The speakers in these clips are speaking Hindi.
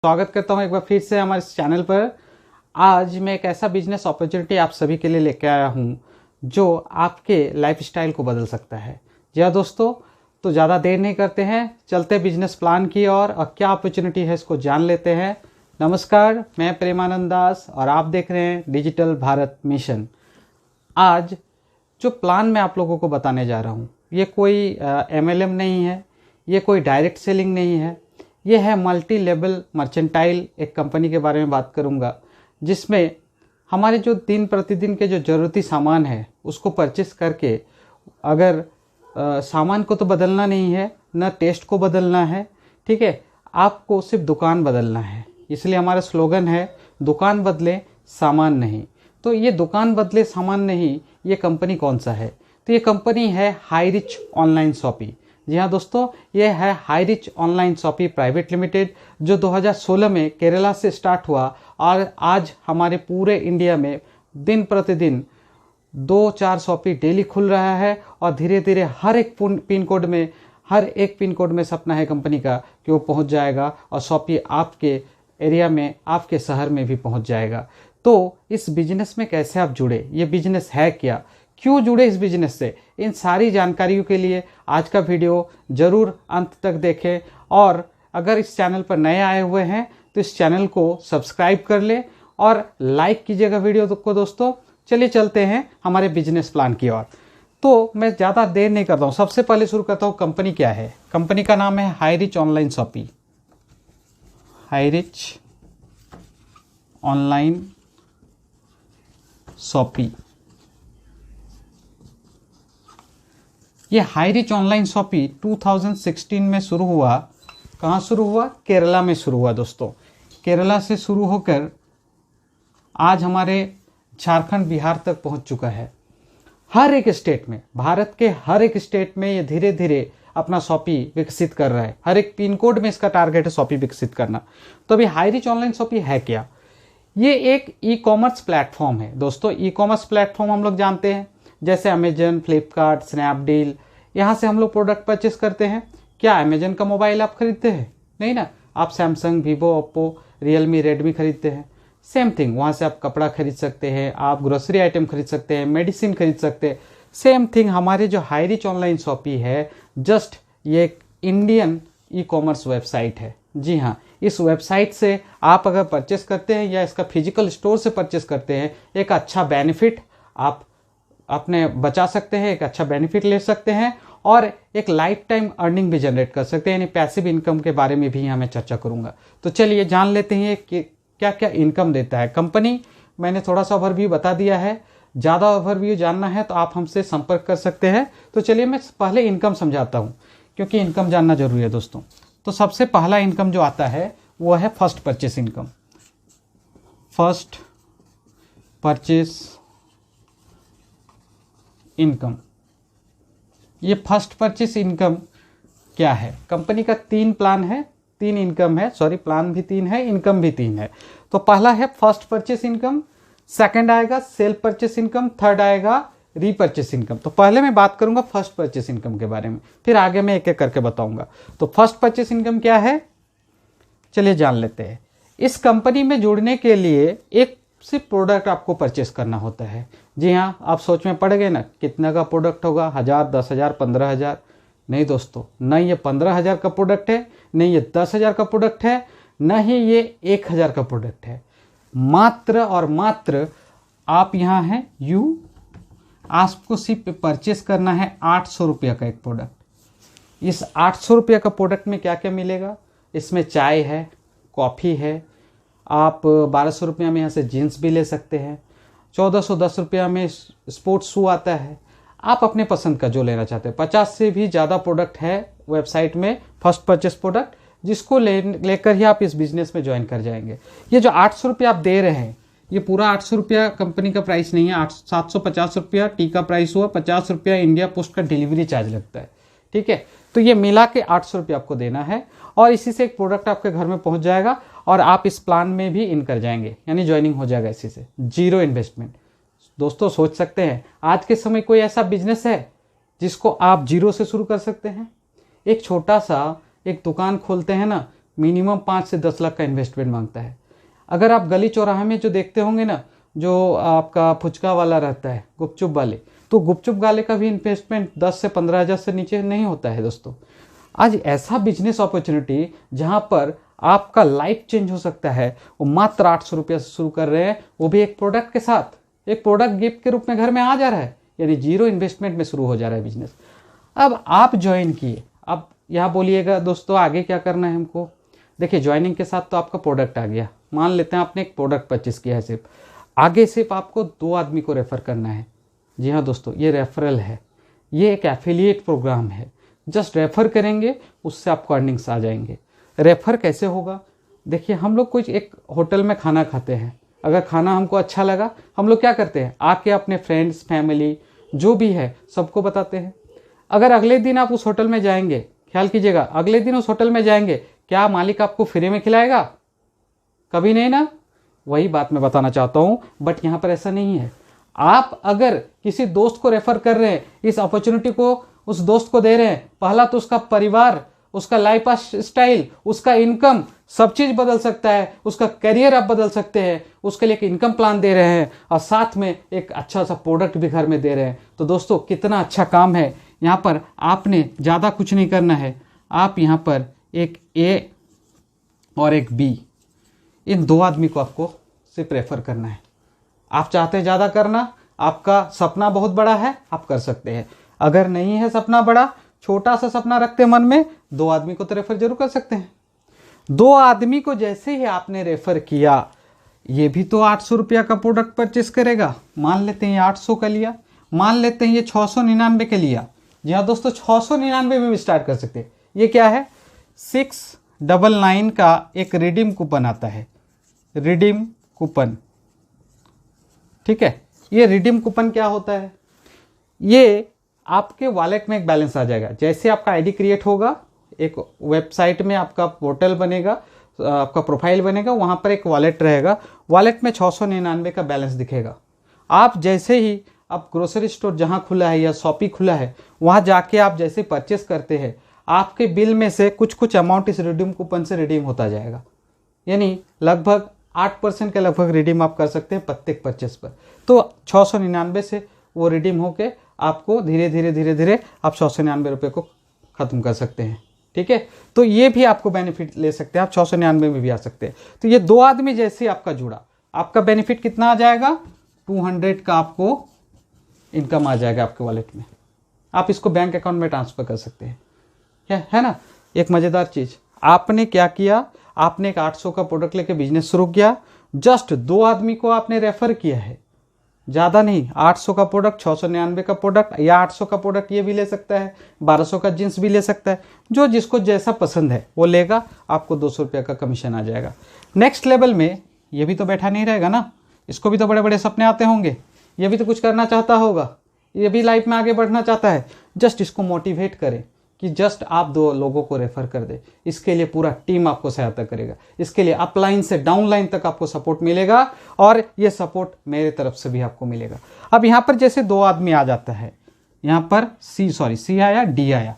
स्वागत करता हूं एक बार फिर से हमारे इस चैनल पर। आज मैं एक ऐसा बिजनेस अपॉर्चुनिटी आप सभी के लिए लेके आया हूं जो आपके लाइफस्टाइल को बदल सकता है। जी हाँ दोस्तों, तो ज़्यादा देर नहीं करते हैं, चलते बिजनेस प्लान की ओर और क्या अपॉर्चुनिटी है इसको जान लेते हैं। नमस्कार, मैं प्रेमानंद दास और आप देख रहे हैं डिजिटल भारत मिशन। आज जो प्लान मैं आप लोगों को बताने जा रहा हूँ ये कोई MLM नहीं है, ये कोई डायरेक्ट सेलिंग नहीं है, ये है मल्टी लेवल मर्चेंटाइल एक कंपनी के बारे में बात करूँगा जिसमें हमारे जो दिन प्रतिदिन के जो ज़रूरती सामान है उसको परचेस करके अगर सामान को तो बदलना नहीं है, न टेस्ट को बदलना है, ठीक है, आपको सिर्फ दुकान बदलना है। इसलिए हमारा स्लोगन है दुकान बदले सामान नहीं। तो ये दुकान बदले सामान नहीं, ये कंपनी कौन सा है? तो ये कंपनी है हाई रिच ऑनलाइन शॉपी। जी हाँ दोस्तों, ये है Hi Rich Online Shoppe Private Limited जो 2016 में केरला से स्टार्ट हुआ और आज हमारे पूरे इंडिया में दिन प्रतिदिन 2-4 शॉपी डेली खुल रहा है और धीरे धीरे हर एक पिन कोड में सपना है कंपनी का कि वो पहुंच जाएगा और शॉपी आपके एरिया में, आपके शहर में भी पहुंच जाएगा। तो इस बिजनेस में कैसे आप जुड़े, ये बिजनेस है क्या, क्यों जुड़े इस बिजनेस से, इन सारी जानकारियों के लिए आज का वीडियो ज़रूर अंत तक देखें। और अगर इस चैनल पर नए आए हुए हैं तो इस चैनल को सब्सक्राइब कर लें और लाइक कीजिएगा वीडियो को। दोस्तों चलिए चलते हैं हमारे बिजनेस प्लान की ओर। तो मैं ज़्यादा देर नहीं करता हूँ, सबसे पहले शुरू करता हूँ कंपनी क्या है। कंपनी का नाम है Hi Rich Online Shoppe. Hi Rich Online Shoppe, ये हाई रिच ऑनलाइन शॉपी 2016 में शुरू हुआ। कहाँ शुरू हुआ? केरला में शुरू हुआ दोस्तों। केरला से शुरू होकर आज हमारे झारखंड, बिहार तक पहुंच चुका है। हर एक स्टेट में, भारत के हर एक स्टेट में ये धीरे धीरे अपना शॉपी विकसित कर रहा है। हर एक पिन कोड में इसका टारगेट है शॉपी विकसित करना। तो अभी हाई रिच ऑनलाइन शॉपी है क्या? ये एक ई कॉमर्स प्लेटफॉर्म है दोस्तों। ई कॉमर्स प्लेटफॉर्म हम लोग जानते हैं जैसे अमेजन, फ्लिपकार्ट, स्नैपडील, यहाँ से हम लोग प्रोडक्ट परचेस करते हैं। क्या अमेजन का मोबाइल आप खरीदते हैं? नहीं ना, आप Samsung, Vivo, Oppo, Realme, Redmi खरीदते हैं। सेम थिंग, वहाँ से आप कपड़ा खरीद सकते हैं, आप ग्रोसरी आइटम खरीद सकते हैं, मेडिसिन खरीद सकते हैं। सेम थिंग हमारे जो हाई रिच ऑनलाइन शॉपी है, जस्ट ये एक इंडियन ई कॉमर्स वेबसाइट है। जी हाँ, इस वेबसाइट से आप अगर परचेस करते हैं या इसका फिजिकल स्टोर से परचेस करते हैं, एक अच्छा बेनिफिट आप अपने बचा सकते हैं, एक अच्छा बेनिफिट ले सकते हैं और एक लाइफ टाइम अर्निंग भी जनरेट कर सकते हैं। यानी पैसिव इनकम के बारे में भी यहाँ मैं चर्चा करूँगा। तो चलिए जान लेते हैं कि क्या क्या इनकम देता है कंपनी। मैंने थोड़ा सा ओवरव्यू बता दिया है, ज़्यादा ओवरव्यू जानना है तो आप हमसे संपर्क कर सकते हैं। तो चलिए मैं पहले इनकम समझाता हूँ क्योंकि इनकम जानना जरूरी है दोस्तों। तो सबसे पहला इनकम जो आता है वो है first purchase income. First purchase income, ये फर्स्ट परचेस इनकम क्या है? कंपनी का 3 प्लान है, 3 इनकम है, सॉरी प्लान भी 3 है, इनकम भी 3 है। तो पहला है फर्स्ट परचेस इनकम, सेकंड आएगा सेल्फ परचेस इनकम, थर्ड आएगा रीपरचेस इनकम। तो पहले मैं बात करूंगा फर्स्ट परचेस इनकम के बारे में, फिर आगे मैं एक एक करके बताऊंगा। तो फर्स्ट परचेस इनकम क्या है, चलिए जान लेते हैं। इस कंपनी में जुड़ने के लिए एक सिर्फ प्रोडक्ट आपको परचेस करना होता है। जी हाँ, आप सोच में पड़ गए ना, कितना का प्रोडक्ट होगा? 1000, 10,000, 15,000? नहीं दोस्तों, न ये 15,000 का प्रोडक्ट है, नहीं ये 10,000 का प्रोडक्ट है, न ही ये 1,000 का प्रोडक्ट है। मात्र और मात्र आप यहाँ हैं आपको सिर्फ परचेस करना है 800 रुपये का एक प्रोडक्ट। इस 800 रुपये का प्रोडक्ट में क्या क्या मिलेगा? इसमें चाय है, कॉफ़ी है, आप 1200 रुपये में यहाँ से जीन्स भी ले सकते हैं, 1410 रुपया में स्पोर्ट्स शू आता है। आप अपने पसंद का जो लेना चाहते हैं। 50 से भी ज़्यादा प्रोडक्ट है वेबसाइट में फर्स्ट परचेस प्रोडक्ट, जिसको लेकर ही आप इस बिजनेस में ज्वाइन कर जाएंगे। ये जो 800 रुपया आप दे रहे हैं, ये पूरा 800 रुपया कंपनी का प्राइस नहीं है। 750 रुपया टी का प्राइस हुआ, 50 रुपया इंडिया पोस्ट का डिलीवरी चार्ज लगता है, ठीक है। तो ये मिला के 800 रुपया आपको देना है और इसी से एक प्रोडक्ट आपके घर में पहुंच जाएगा और आप इस प्लान में भी इन कर जाएंगे, यानी ज्वाइनिंग हो जाएगा इसी से, जीरो इन्वेस्टमेंट। दोस्तों सोच सकते हैं आज के समय कोई ऐसा बिजनेस है जिसको आप जीरो से शुरू कर सकते हैं? एक छोटा सा एक दुकान खोलते हैं ना, मिनिमम 5 से 10 लाख का इन्वेस्टमेंट मांगता है। अगर आप गली चौराहे में जो देखते होंगे ना, जो आपका फुचका वाला रहता है, गुपचुप वाले, तो गुपचुप वाले का भी इन्वेस्टमेंट 10 से 15 हज़ार से नीचे नहीं होता है दोस्तों। आज ऐसा बिजनेस अपॉर्चुनिटी जहां पर आपका लाइफ चेंज हो सकता है, वो मात्र 800 रुपये से शुरू कर रहे हैं, वो भी एक प्रोडक्ट के साथ। एक प्रोडक्ट गिफ्ट के रूप में घर में आ जा रहा है, यानी जीरो इन्वेस्टमेंट में शुरू हो जा रहा है बिजनेस। अब आप ज्वाइन किए, अब यहाँ बोलिएगा दोस्तों आगे क्या करना है हमको। देखिए, ज्वाइनिंग के साथ तो आपका प्रोडक्ट आ गया, मान लेते हैं आपने एक प्रोडक्ट परचेस किया है, सिर्फ आगे सिर्फ आपको 2 आदमी को रेफ़र करना है। जी हाँ दोस्तों, ये रेफरल है, ये एक एफिलिएट प्रोग्राम है। जस्ट रेफ़र करेंगे, उससे आपको अर्निंग्स आ जाएंगे। रेफ़र कैसे होगा? देखिए, हम लोग कुछ एक होटल में खाना खाते हैं, अगर खाना हमको अच्छा लगा, हम लोग क्या करते हैं, आके अपने फ्रेंड्स, फैमिली जो भी है सबको बताते हैं। अगर अगले दिन आप उस होटल में जाएंगे, ख्याल कीजिएगा, अगले दिन उस होटल में जाएंगे, क्या मालिक आपको फ्री में खिलाएगा? कभी नहीं ना। वही बात मैं बताना चाहता हूँ, बट यहाँ पर ऐसा नहीं है। आप अगर किसी दोस्त को रेफर कर रहे हैं, इस अपॉर्चुनिटी को उस दोस्त को दे रहे हैं, पहला तो उसका परिवार, उसका लाइफ स्टाइल, उसका इनकम, सब चीज़ बदल सकता है। उसका करियर आप बदल सकते हैं, उसके लिए एक इनकम प्लान दे रहे हैं, और साथ में एक अच्छा सा प्रोडक्ट भी घर में दे रहे हैं। तो दोस्तों, कितना अच्छा काम है। यहाँ पर आपने ज़्यादा कुछ नहीं करना है। आप यहाँ पर एक ए और एक बी, इन 2 आदमी को आपको सिर्फ रेफर करना है। आप चाहते हैं ज़्यादा करना, आपका सपना बहुत बड़ा है, आप कर सकते हैं। अगर नहीं है सपना बड़ा, छोटा सा सपना रखते मन में, 2 आदमी को तो रेफर जरूर कर सकते हैं। 2 आदमी को जैसे ही आपने रेफर किया, ये भी तो 800 रुपया का प्रोडक्ट परचेस करेगा। मान लेते हैं ये 800 का लिया, मान लेते हैं ये 699 का लिया। जी हाँ दोस्तों, 699 में भी स्टार्ट कर सकते हैं। ये क्या है, 699 का एक रिडीम कूपन आता है, रिडीम कूपन। ठीक है, ये रिडीम कूपन क्या होता है, ये आपके वॉलेट में एक बैलेंस आ जाएगा। जैसे आपका आईडी क्रिएट होगा, एक वेबसाइट में आपका पोर्टल बनेगा, आपका प्रोफाइल बनेगा, वहाँ पर एक वॉलेट रहेगा। वॉलेट में 699 का बैलेंस दिखेगा। आप जैसे ही आप ग्रोसरी स्टोर जहाँ खुला है या शॉपी खुला है, वहाँ जाके आप जैसे परचेस करते हैं, आपके बिल में से कुछ कुछ अमाउंट इस रिडीम कूपन से रिडीम होता जाएगा। यानी लगभग 8% के लगभग रिडीम आप कर सकते हैं प्रत्येक परचेस पर। तो 699 से वो रिडीम होके आपको धीरे धीरे आप 699 रुपये को ख़त्म कर सकते हैं। ठीक है, तो ये भी आपको बेनिफिट ले सकते हैं, आप 699 में भी आ सकते हैं। तो ये 2 आदमी जैसे आपका जुड़ा, आपका बेनिफिट कितना आ जाएगा, 200 का आपको इनकम आ जाएगा आपके वॉलेट में। आप इसको बैंक अकाउंट में ट्रांसफ़र कर सकते हैं। है ना, एक मज़ेदार चीज़। आपने क्या किया, आपने एक 800 का प्रोडक्ट लेके बिजनेस शुरू किया, जस्ट 2 आदमी को आपने रेफ़र किया है, ज़्यादा नहीं। 800 का प्रोडक्ट, 699 का प्रोडक्ट, या 800 का प्रोडक्ट ये भी ले सकता है, 1200 का जींस भी ले सकता है, जो जिसको जैसा पसंद है वो लेगा। आपको 200 रुपये का कमीशन आ जाएगा। नेक्स्ट लेवल में ये भी तो बैठा नहीं रहेगा ना, इसको भी तो बड़े बड़े सपने आते होंगे, ये भी तो कुछ करना चाहता होगा, ये भी लाइफ में आगे बढ़ना चाहता है। जस्ट इसको मोटिवेट करें कि जस्ट आप 2 लोगों को रेफ़र कर दे। इसके लिए पूरा टीम आपको सहायता करेगा। इसके लिए अपलाइन से डाउनलाइन तक आपको सपोर्ट मिलेगा, और ये सपोर्ट मेरे तरफ से भी आपको मिलेगा। अब यहाँ पर जैसे 2 आदमी आ जाता है, यहाँ पर सी आया, डी आया,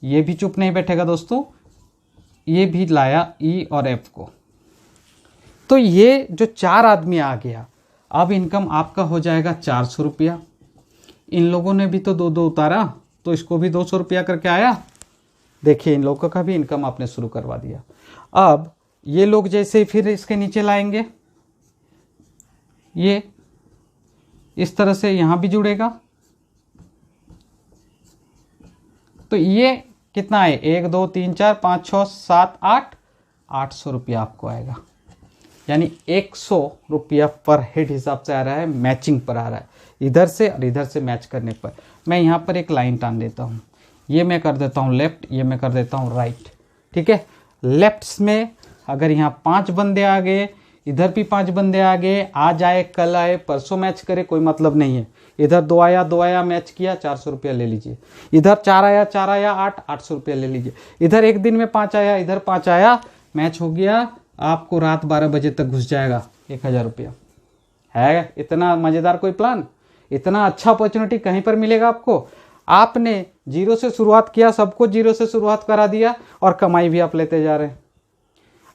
ये भी चुप नहीं बैठेगा दोस्तों, ये भी लाया ई और एफ को। तो ये जो 4 आदमी आ गया, अब इनकम आपका हो जाएगा 400 रुपया। इन लोगों ने भी तो 2 उतारा, तो इसको भी 200 रुपया करके आया। देखिए, इन लोगों का भी इनकम आपने शुरू करवा दिया। अब ये लोग जैसे फिर इसके नीचे लाएंगे, ये इस तरह से यहाँ भी जुड़ेगा। तो ये कितना है, 1 2 3 4 5 6 7 8, 800 रुपया आपको आएगा। यानी 100 रुपया पर हेड हिसाब से आ रहा है, मैचिंग पर आ रहा है, इधर से और इधर से मैच करने पर। मैं यहाँ पर एक लाइन टान देता हूँ, ये मैं कर देता हूँ लेफ्ट, ये मैं कर देता हूँ राइट। ठीक है, लेफ्ट में अगर यहाँ 5 बंदे आ गए, इधर भी 5 बंदे आ गए, आज आए, कल आए, परसों मैच करे, कोई मतलब नहीं है। इधर 2 आया मैच किया, 400 रुपया ले लीजिए। इधर 4 आया 800 रुपया ले लीजिए। इधर एक दिन में 5 आया, इधर 5 आया, मैच हो गया, आपको रात 12 बजे तक घुस जाएगा 1000 रुपया। है इतना मज़ेदार कोई प्लान? इतना अच्छा अपॉर्चुनिटी कहीं पर मिलेगा आपको? आपने जीरो से शुरुआत किया, सबको जीरो से शुरुआत करा दिया, और कमाई भी आप लेते जा रहे हैं।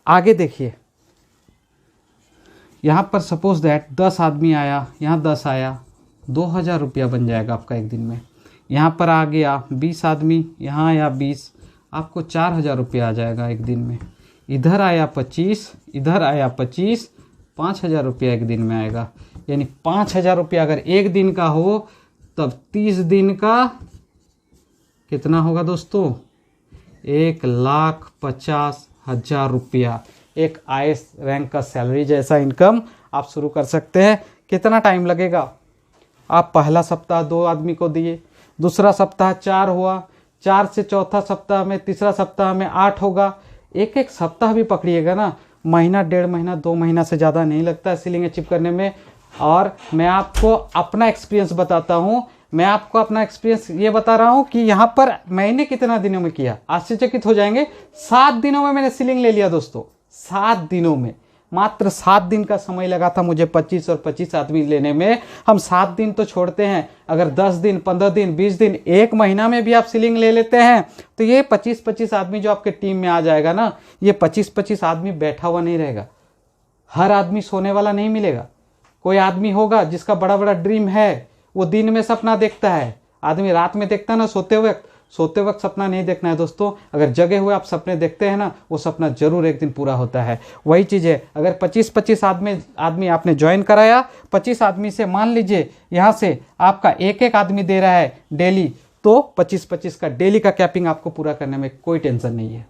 आगे देखिए, यहाँ पर सपोज दैट 10 आदमी आया, यहाँ 10 आया, 2000 रुपया बन जाएगा आपका एक दिन में। यहाँ पर आ गया 20 आदमी, यहाँ आया 20, आपको 4000 रुपया आ जाएगा एक दिन में। इधर आया 25, इधर आया 25, 5000 रुपया एक दिन में आएगा। यानी 5000 रुपया अगर एक दिन का हो तब 30 दिन का कितना होगा दोस्तों? 1,50,000 रुपया एक IAS रैंक का सैलरी जैसा इनकम आप शुरू कर सकते हैं। कितना टाइम लगेगा? आप पहला सप्ताह 2 आदमी को दिए, दूसरा सप्ताह 4 हुआ, 4 से चौथा सप्ताह में, तीसरा सप्ताह में 8 होगा। एक एक सप्ताह भी पकड़िएगा ना, महीना, 1.5 महीना, 2 महीना से ज़्यादा नहीं लगता है सीलिंग अचीव करने में। और मैं आपको अपना एक्सपीरियंस बताता हूँ, मैं आपको अपना एक्सपीरियंस ये बता रहा हूँ कि यहाँ पर मैंने कितना दिनों में किया, आश्चर्यचकित हो जाएंगे। 7 दिनों में मैंने सीलिंग ले लिया दोस्तों, 7 दिनों में। मात्र 7 दिन का समय लगा था मुझे 25 और 25 आदमी लेने में। हम 7 दिन तो छोड़ते हैं, अगर 10 दिन, 15 दिन, 20 दिन, 1 महीना में भी आप सीलिंग ले लेते हैं तो ये 25-25 आदमी जो आपके टीम में आ जाएगा ना, ये 25-25 आदमी बैठा हुआ नहीं रहेगा। हर आदमी सोने वाला नहीं मिलेगा। कोई आदमी होगा जिसका बड़ा बड़ा ड्रीम है, वो दिन में सपना देखता है। आदमी रात में देखता है ना सोते वक्त सपना नहीं देखना है दोस्तों। अगर जगे हुए आप सपने देखते हैं ना, वो सपना जरूर एक दिन पूरा होता है। वही चीज़ है, अगर 25-25 आदमी आपने ज्वाइन कराया, 25 आदमी से मान लीजिए यहाँ से आपका एक आदमी दे रहा है डेली, तो 25-25 का डेली का कैपिंग आपको पूरा करने में कोई टेंशन नहीं है।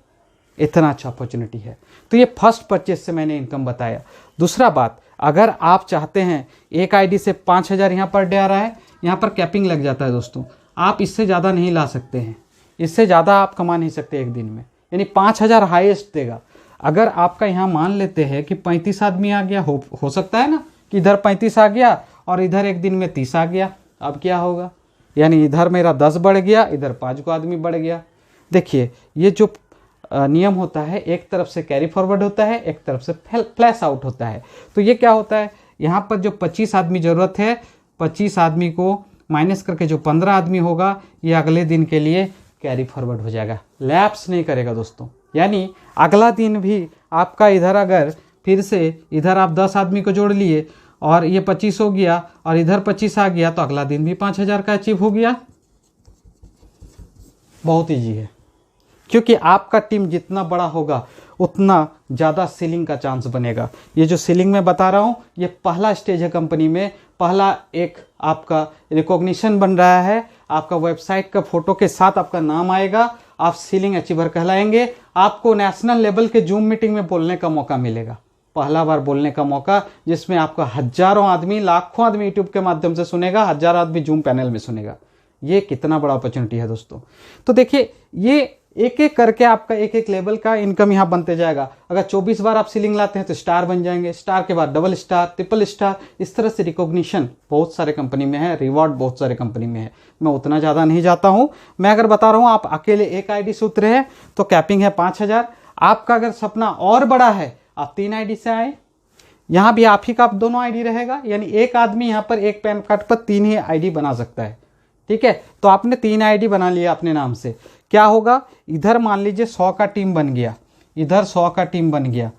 इतना अच्छा अपॉर्चुनिटी है। तो ये फर्स्ट परचेज से मैंने इनकम बताया। दूसरा बात, अगर आप चाहते हैं, एक आईडी से 5000 यहाँ पर डे आ रहा है, यहाँ पर कैपिंग लग जाता है दोस्तों, आप इससे ज़्यादा नहीं ला सकते हैं, इससे ज़्यादा आप कमा नहीं सकते एक दिन में। यानी 5000 हाईएस्ट देगा। अगर आपका यहाँ मान लेते हैं कि 35 आदमी आ गया, हो सकता है ना कि इधर 35 आ गया और इधर एक दिन में 30 आ गया, अब क्या होगा? यानी इधर मेरा 10 बढ़ गया, इधर 5 को आदमी बढ़ गया। देखिए, ये जो नियम होता है, एक तरफ से कैरी फॉरवर्ड होता है, एक तरफ से फ्लैश आउट होता है। तो ये क्या होता है, यहाँ पर जो 25 आदमी ज़रूरत है, 25 आदमी को माइनस करके जो 15 आदमी होगा, ये अगले दिन के लिए कैरी फॉरवर्ड हो जाएगा, लैप्स नहीं करेगा दोस्तों। यानी अगला दिन भी आपका इधर, अगर फिर से इधर आप 10 आदमी को जोड़ लिए और ये 25 हो गया और इधर 25 आ गया, तो अगला दिन भी 5000 का अचीव हो गया। बहुत ईजी है, क्योंकि आपका टीम जितना बड़ा होगा उतना ज़्यादा सीलिंग का चांस बनेगा। ये जो सीलिंग में बता रहा हूँ, ये पहला स्टेज है कंपनी में, पहला एक आपका रिकॉग्निशन बन रहा है। आपका वेबसाइट का फोटो के साथ आपका नाम आएगा, आप सीलिंग अचीवर कहलाएंगे। आपको नेशनल लेवल के जूम मीटिंग में बोलने का मौका मिलेगा, पहला बार बोलने का मौका, जिसमें आपका हजारों आदमी, लाखों आदमी यूट्यूब के माध्यम से सुनेगा, हजारों आदमी जूम पैनल में सुनेगा। ये कितना बड़ा अपॉर्चुनिटी है दोस्तों। तो देखिए, ये एक एक करके आपका एक एक लेवल का इनकम यहाँ बनते जाएगा। अगर 24 बार आप सीलिंग लाते हैं तो स्टार बन जाएंगे, स्टार के बाद डबल स्टार, ट्रिपल स्टार, इस तरह से रिकॉग्निशन बहुत सारे कंपनी में है, रिवॉर्ड बहुत सारे कंपनी में है। मैं उतना ज़्यादा नहीं जाता हूँ, मैं अगर बता रहा हूँ, आप अकेले एक आईडी से उतरे हैं तो कैपिंग है 5000। आपका अगर सपना और बड़ा है, आप 3 आईडी से आए, यहाँ भी आप ही का दोनों आईडी रहेगा। यानी एक आदमी यहाँ पर एक पैन कार्ड पर 3 ही आईडी बना सकता है, ठीक है। तो आपने 3 आईडी बना लिया अपने नाम से, क्या होगा, इधर मान लीजिए 100 का टीम बन गया, इधर 100 का टीम बन गया,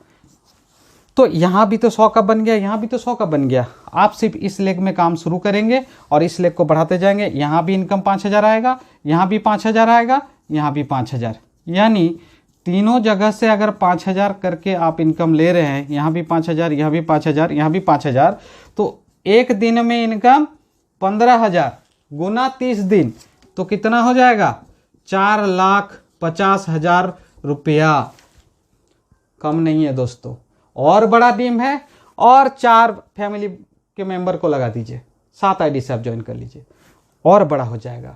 तो यहाँ भी तो 100 का बन गया, यहाँ भी तो 100 का बन गया। आप सिर्फ इस लेग में काम शुरू करेंगे और इस लेग को बढ़ाते जाएंगे। यहाँ भी इनकम 5000 आएगा, यहाँ भी 5000 आएगा, यहाँ भी 5000। यानी तीनों जगह से अगर 5000 करके आप इनकम ले रहे हैं, यहाँ भी 5000, यहाँ भी 5000, यहाँ भी 5000, तो एक दिन में इनकम 15000 गुना 30 दिन, तो कितना हो जाएगा, 4,50,000 रुपया। कम नहीं है दोस्तों, और बड़ा टीम है, और 4 फैमिली के मेंबर को लगा दीजिए, 7 आईडी से आप ज्वाइन कर लीजिए, और बड़ा हो जाएगा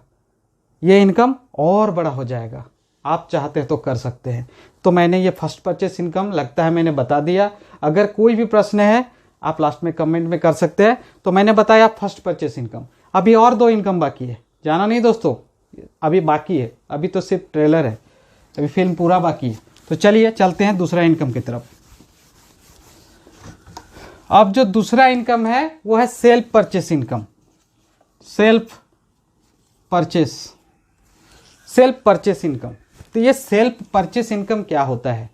ये इनकम, और बड़ा हो जाएगा। आप चाहते हैं तो कर सकते हैं। तो मैंने ये फर्स्ट परचेस इनकम लगता है मैंने बता दिया। अगर कोई भी प्रश्न है आप लास्ट में कमेंट में कर सकते हैं। तो मैंने बताया फर्स्ट परचेस इनकम। अभी और 2 इनकम बाकी है, जाना नहीं दोस्तों, अभी बाकी है, अभी तो सिर्फ ट्रेलर है, अभी फिल्म पूरा बाकी है। तो चलिए चलते हैं दूसरा इनकम की तरफ। अब जो दूसरा इनकम है वो है self purchase income. Self purchase income. तो ये सेल्फ परचेस इनकम क्या होता है?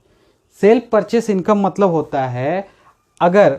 सेल्फ परचेस इनकम मतलब होता है अगर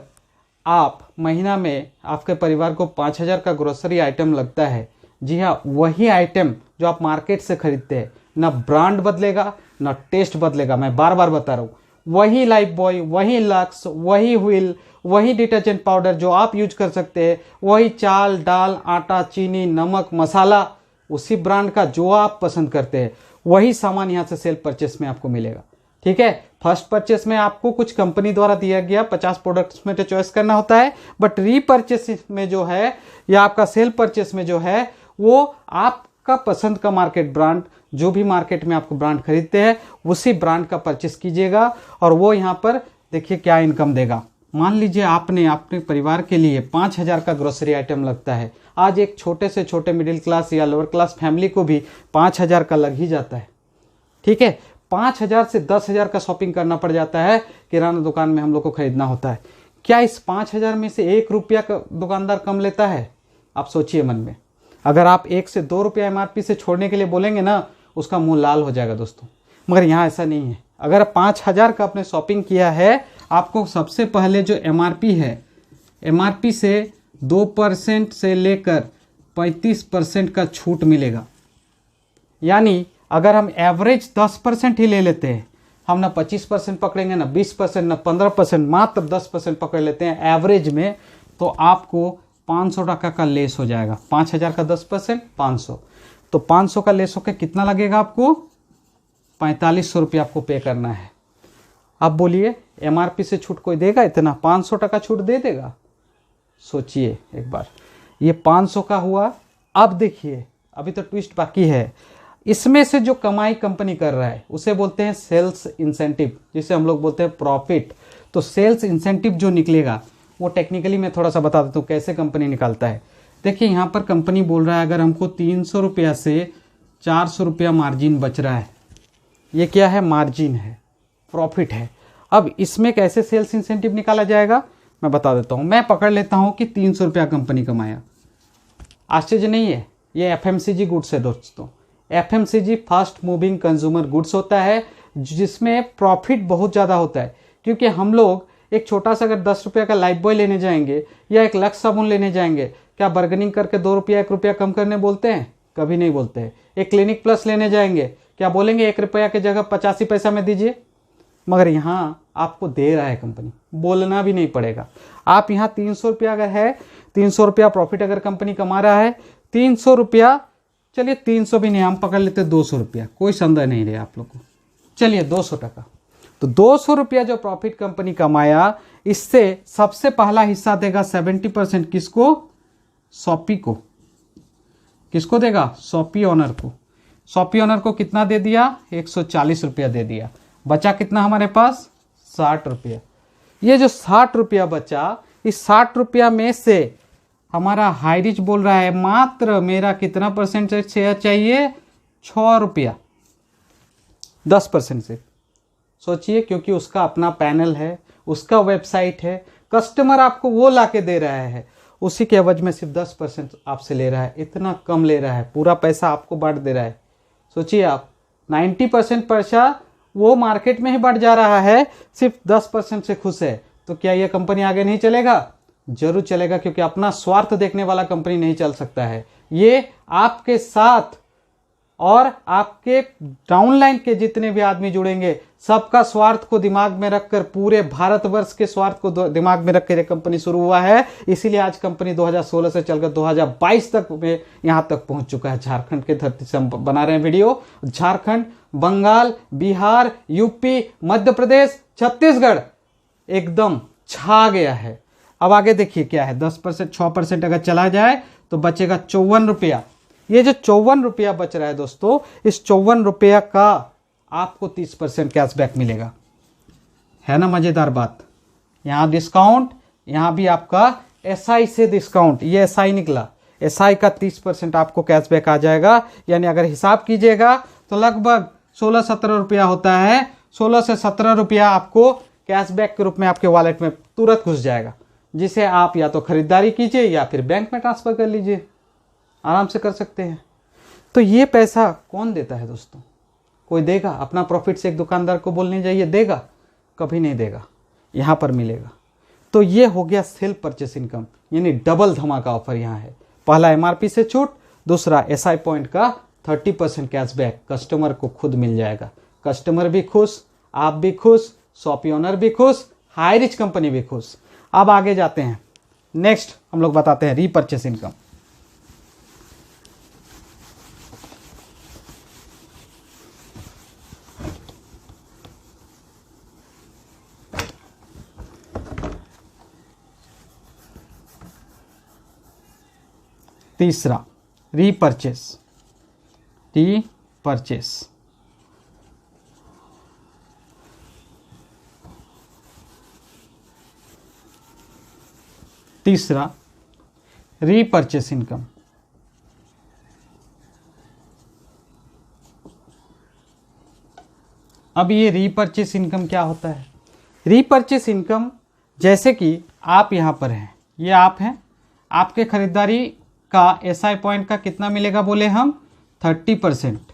आप महीना में आपके परिवार को 5,000 का ग्रोसरी आइटम लगता है, जी हाँ, वही आइटम जो आप मार्केट से खरीदते हैं, ना ब्रांड बदलेगा ना टेस्ट बदलेगा, मैं बार बार बता रहा हूँ, वही लाइफ बॉय, वही लक्स, वही व्हील, वही डिटर्जेंट पाउडर जो आप यूज कर सकते हैं, वही चाल दाल आटा चीनी नमक मसाला, उसी ब्रांड का जो आप पसंद करते हैं वही सामान यहाँ से सेल्फ परचेस में आपको मिलेगा। ठीक है, फर्स्ट परचेस में आपको कुछ कंपनी द्वारा दिया गया 50 प्रोडक्ट्स में तो चॉइस करना होता है, बट रीपरचेस में जो है या आपका सेल्फ परचेस में जो है वो आपका पसंद का मार्केट ब्रांड, जो भी मार्केट में आपको ब्रांड खरीदते हैं उसी ब्रांड का परचेस कीजिएगा और वो यहाँ पर देखिए क्या इनकम देगा। मान लीजिए आपने अपने परिवार के लिए 5,000 का ग्रोसरी आइटम लगता है, आज एक छोटे से छोटे मिडिल क्लास या लोअर क्लास फैमिली को भी 5,000 का लग ही जाता है। ठीक है, 5,000 से 10,000 का शॉपिंग करना पड़ जाता है, किराना दुकान में हम लोग को खरीदना होता है। क्या इस 5,000 में से 1 रुपया का दुकानदार कम लेता है? आप सोचिए मन में। अगर आप 1 से 2 रुपया MRP से छोड़ने के लिए बोलेंगे ना, उसका मुंह लाल हो जाएगा दोस्तों। मगर यहाँ ऐसा नहीं है। अगर 5,000 का आपने शॉपिंग किया है, आपको सबसे पहले जो MRP है, MRP से 2% से लेकर 35% का छूट मिलेगा। यानी अगर हम एवरेज 10% ही ले लेते हैं, हम ना 25% पकड़ेंगे ना 20% ना 15%, मात्र 10% पकड़ लेते हैं एवरेज में, तो आपको 500 टका का लेस हो जाएगा। 5,000 का 10% 500, तो 500 का लेस होकर कितना लगेगा आपको? 4500 रुपये आपको पे करना है। अब बोलिए MRP से छूट कोई देगा इतना? 500 टका छूट दे देगा? सोचिए एक बार, ये 500 का हुआ। अब देखिए अभी तो ट्विस्ट बाकी है। इसमें से जो कमाई कंपनी कर रहा है उसे बोलते हैं सेल्स इंसेंटिव, जिसे हम लोग बोलते हैं प्रॉफिट। तो सेल्स इंसेंटिव जो निकलेगा वो टेक्निकली मैं थोड़ा सा बता देता हूँ कैसे कंपनी निकालता है। देखिए यहाँ पर कंपनी बोल रहा है अगर हमको 300 रुपया से 400 रुपया मार्जिन बच रहा है, ये क्या है? मार्जिन है, प्रॉफिट है। अब इसमें कैसे सेल्स इंसेंटिव निकाला जाएगा मैं बता देता हूँ। मैं पकड़ लेता हूँ कि 300 रुपया कंपनी कमाया। आश्चर्य नहीं है, ये FMCG गुड्स है दोस्तों। FMCG fast moving consumer goods होता है, जिसमें प्रॉफिट बहुत ज़्यादा होता है। क्योंकि हम लोग एक छोटा सा अगर 10 रुपये का लाइफ बॉय लेने जाएंगे या एक लक्स साबुन लेने जाएंगे, क्या बार्गेनिंग करके 2 रुपया 1 रुपया कम करने बोलते हैं? कभी नहीं बोलते हैं। एक क्लिनिक प्लस लेने जाएंगे, क्या बोलेंगे 1 रुपया की जगह 85 पैसा में दीजिए? मगर यहाँ आपको दे रहा है कंपनी, बोलना भी नहीं पड़ेगा। आप यहाँ 300 रुपया अगर है, 300 रुपया प्रॉफिट अगर कंपनी कमा रहा है, 300 रुपया, चलिए 300 भी नहीं, हम पकड़ लेते 200 रुपया, कोई संदेह नहीं रहे आप लोग को। चलिए 200 टका, तो 200 रुपया जो प्रॉफिट कंपनी कमाया, इससे सबसे पहला हिस्सा देगा 70% किसको? शॉपी को। किसको देगा? शॉपी ऑनर को। शॉपी ऑनर को कितना दे दिया? 140 रुपया दे दिया। बचा कितना हमारे पास? 60 रुपया। ये जो 60 रुपया बचा, इस 60 रुपया में से हमारा हाई रिच बोल रहा है मात्र मेरा कितना परसेंट शेयर चाहिए? 6 रुपया, 10% से। सोचिए, क्योंकि उसका अपना पैनल है, उसका वेबसाइट है, कस्टमर आपको वो ला के दे रहा है, उसी के एवज में सिर्फ 10% आपसे ले रहा है। इतना कम ले रहा है, पूरा पैसा आपको बांट दे रहा है। सोचिए आप, 90% पैसा वो मार्केट में ही बढ़ जा रहा है, सिर्फ 10% से खुश है। तो क्या ये कंपनी आगे नहीं चलेगा? जरूर चलेगा, क्योंकि अपना स्वार्थ देखने वाला कंपनी नहीं चल सकता है। ये आपके साथ और आपके डाउनलाइन के जितने भी आदमी जुड़ेंगे, सबका स्वार्थ को दिमाग में रखकर, पूरे भारतवर्ष के स्वार्थ को दिमाग में रखकर ये कंपनी शुरू हुआ है। इसीलिए आज कंपनी 2016 से चलकर 2022 तक में यहाँ तक पहुंच चुका है। झारखंड के धरती से हम बना रहे हैं वीडियो। झारखंड, बंगाल, बिहार, यूपी, मध्य प्रदेश, छत्तीसगढ़ एकदम छा गया है। अब आगे देखिए क्या है, 10% 6% अगर चला जाए तो बचेगा 54 रुपया। ये जो 54 रुपया बच रहा है दोस्तों, इस 54 रुपया का आपको 30% कैशबैक मिलेगा। है ना मजेदार बात? यहाँ डिस्काउंट, यहाँ भी आपका SI से डिस्काउंट, ये SI निकला, SI का 30% आपको कैशबैक आ जाएगा। यानी अगर हिसाब कीजिएगा तो लगभग 16-17 रुपया होता है। 16 से 17 रुपया आपको कैशबैक के रूप में आपके वॉलेट में तुरंत घुस जाएगा, जिसे आप या तो खरीदारी कीजिए या फिर बैंक में ट्रांसफर कर लीजिए, आराम से कर सकते हैं। तो ये पैसा कौन देता है दोस्तों? कोई देगा? अपना प्रॉफिट से एक दुकानदार को बोलने जाइए, देगा? कभी नहीं देगा, यहाँ पर मिलेगा। तो ये हो गया सेल्फ परचेस इनकम, यानी डबल धमाका ऑफर यहाँ है। पहला एमआरपी से छूट, दूसरा एसआई पॉइंट का 30% कैशबैक कस्टमर को खुद मिल जाएगा। कस्टमर भी खुश, आप भी खुश, शॉप ओनर भी खुश, हाई रिच कंपनी भी खुश। अब आगे जाते हैं, नेक्स्ट हम लोग बताते हैं रीपरचेस इनकम। तीसरा रीपरचेस। तीसरा रीपरचेस इनकम। अब ये रीपरचेस इनकम क्या होता है? रीपरचेस इनकम, जैसे कि आप यहाँ पर हैं, ये आप हैं, आपके खरीदारी का एसआई पॉइंट का कितना मिलेगा बोले हम? 30%।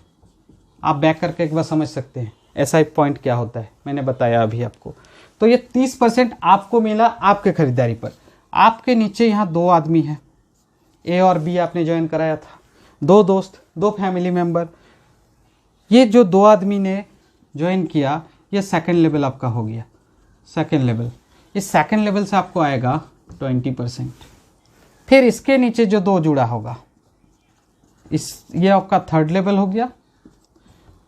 आप बैक करके एक बार समझ सकते हैं एसआई पॉइंट क्या होता है, मैंने बताया अभी आपको। तो ये 30% आपको मिला आपके खरीदारी पर। आपके नीचे यहाँ 2 आदमी हैं, ए और बी आपने ज्वाइन कराया था, 2 दोस्त, 2 फैमिली मेंबर। ये जो 2 आदमी ने ज्वाइन किया, ये सेकंड लेवल आपका हो गया। सेकंड लेवल, इस सेकंड लेवल से आपको आएगा 20%। फिर इसके नीचे जो 2 जुड़ा होगा, ये आपका थर्ड लेवल हो गया,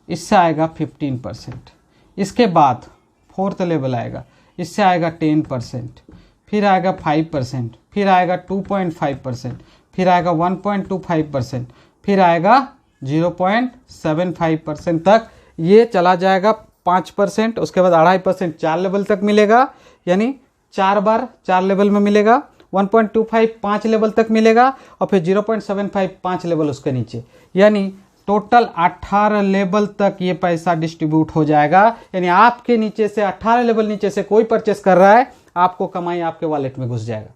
इससे आएगा 15%। इसके बाद फोर्थ लेवल आएगा, इससे आएगा 10%, फिर आएगा 5%, फिर आएगा 2.5%, फिर आएगा 1.25%, फिर आएगा 0.75% तक ये चला जाएगा 5%। उसके बाद 2.5% 4 लेवल तक मिलेगा, यानी 4 बार 4 लेवल में मिलेगा। 1.25 5 लेवल तक मिलेगा, और फिर 0.75 5 लेवल उसके नीचे, यानी टोटल 18 लेवल तक ये पैसा डिस्ट्रीब्यूट हो जाएगा। यानी आपके नीचे से 18 लेवल नीचे से कोई परचेस कर रहा है, आपको कमाई आपके वॉलेट में घुस जाएगा।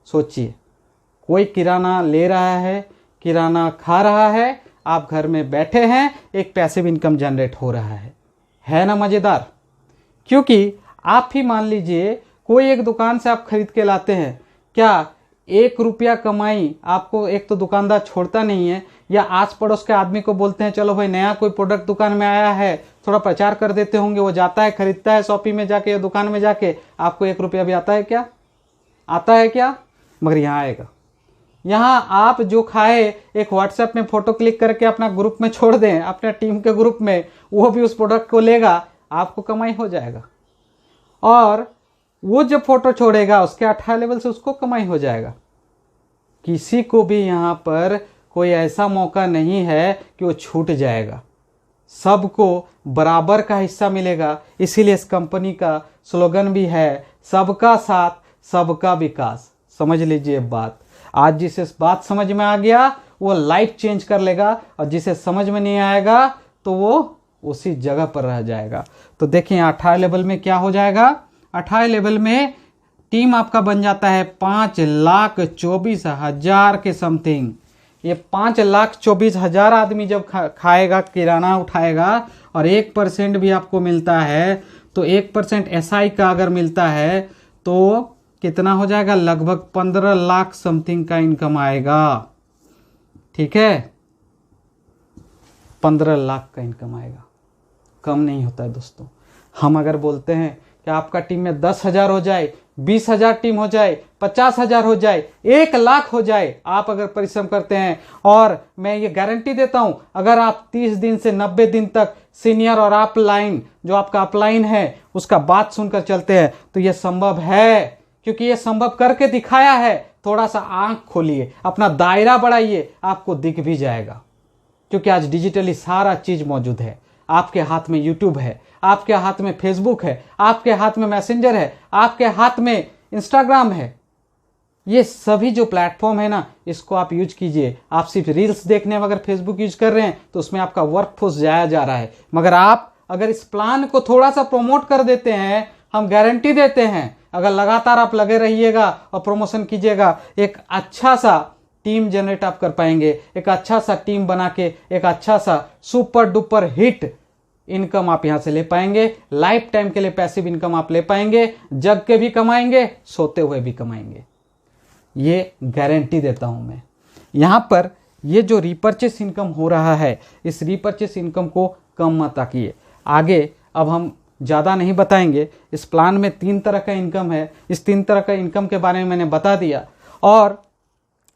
सोचिए, कोई किराना ले रहा है, किराना खा रहा है, आप घर में बैठे हैं, एक पैसिव इनकम जनरेट हो रहा है ना मज़ेदार? क्योंकि आप ही मान लीजिए कोई एक दुकान से आप खरीद के लाते हैं, क्या 1 रुपया कमाई आपको, एक तो दुकानदार छोड़ता नहीं है, या आस पड़ोस के आदमी को बोलते हैं चलो भाई नया कोई प्रोडक्ट दुकान में आया है, थोड़ा प्रचार कर देते होंगे, वो जाता है खरीदता है शॉपी में जाके या दुकान में जाके, आपको 1 रुपया भी आता है क्या? आता है क्या? मगर यहाँ आएगा। यहाँ आप जो खाए एक व्हाट्सएप में फ़ोटो क्लिक करके अपना ग्रुप में छोड़ दें, अपने टीम के ग्रुप में, वो भी उस प्रोडक्ट को लेगा, आपको कमाई हो जाएगा। और वो जब फोटो छोड़ेगा उसके 18 लेवल से उसको कमाई हो जाएगा। किसी को भी यहाँ पर कोई ऐसा मौका नहीं है कि वो छूट जाएगा, सबको बराबर का हिस्सा मिलेगा। इसीलिए इस कंपनी का स्लोगन भी है, सबका साथ सबका विकास। समझ लीजिए बात। आज जिसे बात समझ में आ गया वो लाइफ चेंज कर लेगा, और जिसे समझ में नहीं आएगा तो वो उसी जगह पर रह जाएगा। तो देखिए 18 लेवल में क्या हो जाएगा? 18 लेवल में टीम आपका बन जाता है 5,24,000 के समथिंग। ये 5,24,000 आदमी जब खाएगा, किराना उठाएगा, और 1% भी आपको मिलता है, तो 1% एसआई का अगर मिलता है तो कितना हो जाएगा? लगभग 15 लाख समथिंग का इनकम आएगा। ठीक है, 15 लाख का इनकम आएगा। कम नहीं होता है दोस्तों। हम अगर बोलते हैं कि आपका टीम में 10,000 हो जाए, 20,000 टीम हो जाए, 50,000 हो जाए, 1 लाख हो जाए, आप अगर परिश्रम करते हैं, और मैं ये गारंटी देता हूं, अगर आप 30 दिन से 90 दिन तक सीनियर और अपलाइन, जो आपका अपलाइन है, उसका बात सुनकर चलते हैं, तो ये संभव है। क्योंकि ये संभव करके दिखाया है। थोड़ा सा आंख खोलिए, अपना दायरा बढ़ाइए, आपको दिख भी जाएगा। क्योंकि आज डिजिटली सारा चीज मौजूद है। आपके हाथ में यूट्यूब है, आपके हाथ में फेसबुक है, आपके हाथ में मैसेंजर है, आपके हाथ में इंस्टाग्राम है। ये सभी जो प्लेटफॉर्म है ना, इसको आप यूज कीजिए। आप सिर्फ रील्स देखने में अगर फेसबुक यूज कर रहे हैं तो उसमें आपका वर्कफोर्स जाया जा रहा है। मगर आप अगर इस प्लान को थोड़ा सा प्रमोट कर देते हैं, हम गारंटी देते हैं, अगर लगातार आप लगे रहिएगा और प्रमोशन कीजिएगा, एक अच्छा सा टीम जनरेट आप कर पाएंगे। एक अच्छा सा टीम बना के एक अच्छा सा सुपर डुपर हिट इनकम आप यहाँ से ले पाएंगे। लाइफ टाइम के लिए पैसिव इनकम आप ले पाएंगे। जग के भी कमाएंगे, सोते हुए भी कमाएंगे, ये गारंटी देता हूँ मैं। यहाँ पर ये जो रीपर्चेस इनकम हो रहा है, इस रीपर्चेस इनकम को कम मत आकिए। आगे अब हम ज़्यादा नहीं बताएंगे। इस प्लान में 3 तरह का इनकम है। इस 3 तरह का इनकम के बारे में मैंने बता दिया। और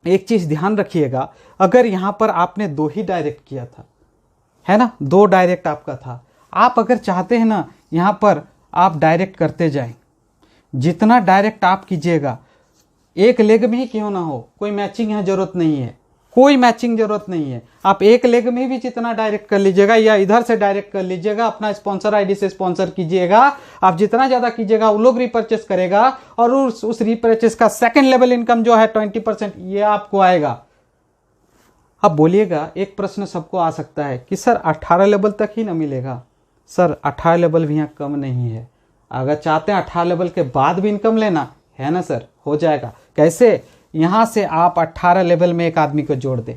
एक चीज़ ध्यान रखिएगा, अगर यहाँ पर आपने 2 ही डायरेक्ट किया था, है ना, 2 डायरेक्ट आपका था, आप अगर चाहते हैं ना यहाँ पर आप डायरेक्ट करते जाएं, जितना डायरेक्ट आप कीजिएगा, एक लेग में ही क्यों ना हो, कोई मैचिंग यहाँ जरूरत नहीं है, कोई मैचिंग जरूरत नहीं है। आप एक लेग में भी जितना डायरेक्ट कर लीजिएगा या इधर से डायरेक्ट कर लीजिएगा, अपना स्पॉन्सर आईडी से स्पॉन्सर कीजिएगा। आप जितना ज़्यादा कीजिएगा वो लोग रिपर्चेस करेगा और उस रिपर्चेस का सेकंड लेवल इनकम जो है 20% ये आपको आएगा। अब बोलिएगा, एक प्रश्न सबको आ सकता है कि सर 18 लेवल तक ही ना मिलेगा। सर 18 लेवल भी यहाँ कम नहीं है। अगर चाहते हैं 18 लेवल के बाद भी इनकम लेना है ना सर, हो जाएगा। कैसे? यहाँ से आप 18 लेवल में एक आदमी को जोड़ दें,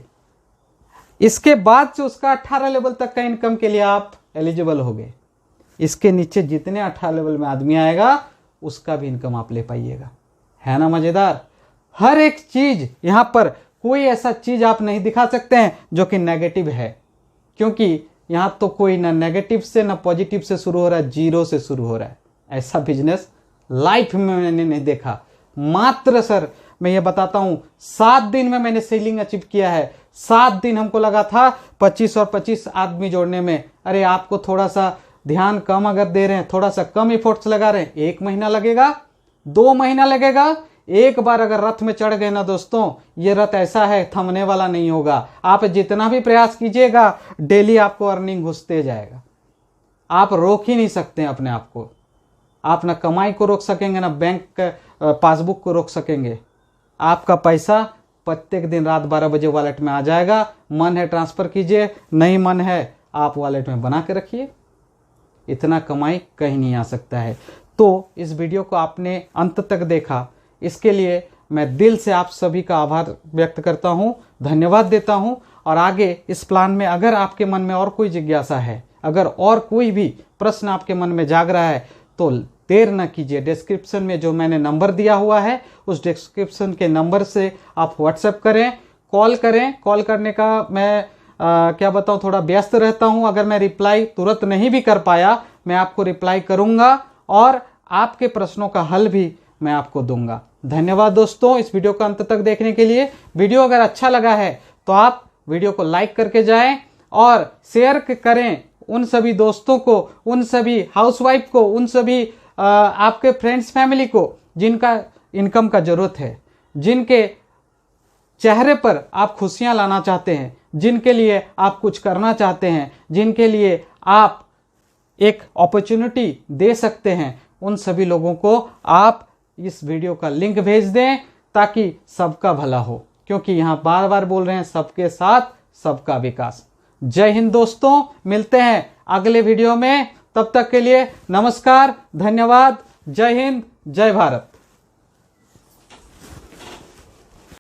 इसके बाद से उसका 18 लेवल तक का इनकम के लिए आप एलिजिबल हो गए। इसके नीचे जितने 18 लेवल में आदमी आएगा उसका भी इनकम आप ले पाइएगा। है ना मज़ेदार? हर एक चीज़ यहाँ पर, कोई ऐसा चीज़ आप नहीं दिखा सकते हैं जो कि नेगेटिव है, क्योंकि यहाँ तो कोई ना नेगेटिव से ना पॉजिटिव से शुरू हो रहा है, 0 से शुरू हो रहा है। ऐसा बिजनेस लाइफ में मैंने नहीं देखा। मात्र सर मैं ये बताता हूँ, 7 दिन में मैंने सेलिंग अचीव किया है। 7 दिन हमको लगा था 25 और 25 आदमी जोड़ने में। अरे आपको थोड़ा सा ध्यान कम अगर दे रहे हैं, थोड़ा सा कम एफर्ट्स लगा रहे हैं, 1 महीना लगेगा, 2 महीना लगेगा। एक बार अगर रथ में चढ़ गए ना दोस्तों, ये रथ ऐसा है थमने वाला नहीं होगा। आप जितना भी प्रयास कीजिएगा, डेली आपको अर्निंग घुसते जाएगा। आप रोक ही नहीं सकते अपने आप को। आप ना कमाई को रोक सकेंगे, ना बैंक पासबुक को रोक सकेंगे। आपका पैसा प्रत्येक दिन रात 12 बजे वॉलेट में आ जाएगा। मन है ट्रांसफ़र कीजिए, नहीं मन है आप वॉलेट में बना के रखिए। इतना कमाई कहीं नहीं आ सकता है। तो इस वीडियो को आपने अंत तक देखा, इसके लिए मैं दिल से आप सभी का आभार व्यक्त करता हूँ, धन्यवाद देता हूँ। और आगे इस प्लान में अगर आपके मन में और कोई जिज्ञासा है, अगर और कोई भी प्रश्न आपके मन में जाग रहा है, तो देर न कीजिए। डिस्क्रिप्शन में जो मैंने नंबर दिया हुआ है, उस डिस्क्रिप्शन के नंबर से आप व्हाट्सएप करें, कॉल करें। कॉल करने का मैं क्या बताऊं, थोड़ा व्यस्त रहता हूं। अगर मैं रिप्लाई तुरंत नहीं भी कर पाया, मैं आपको रिप्लाई करूंगा और आपके प्रश्नों का हल भी मैं आपको दूंगा। धन्यवाद दोस्तों इस वीडियो को अंत तक देखने के लिए। वीडियो अगर अच्छा लगा है तो आप वीडियो को लाइक करके जाएं और शेयर करें उन सभी दोस्तों को, उन सभी हाउसवाइफ को, उन सभी आपके फ्रेंड्स फैमिली को जिनका इनकम का ज़रूरत है, जिनके चेहरे पर आप खुशियां लाना चाहते हैं, जिनके लिए आप कुछ करना चाहते हैं, जिनके लिए आप एक अपॉर्चुनिटी दे सकते हैं, उन सभी लोगों को आप इस वीडियो का लिंक भेज दें ताकि सबका भला हो। क्योंकि यहाँ बार बार बोल रहे हैं, सबके साथ सबका विकास। जय हिंद दोस्तों, मिलते हैं अगले वीडियो में। तब तक के लिए नमस्कार, धन्यवाद, जय हिंद, जय भारत।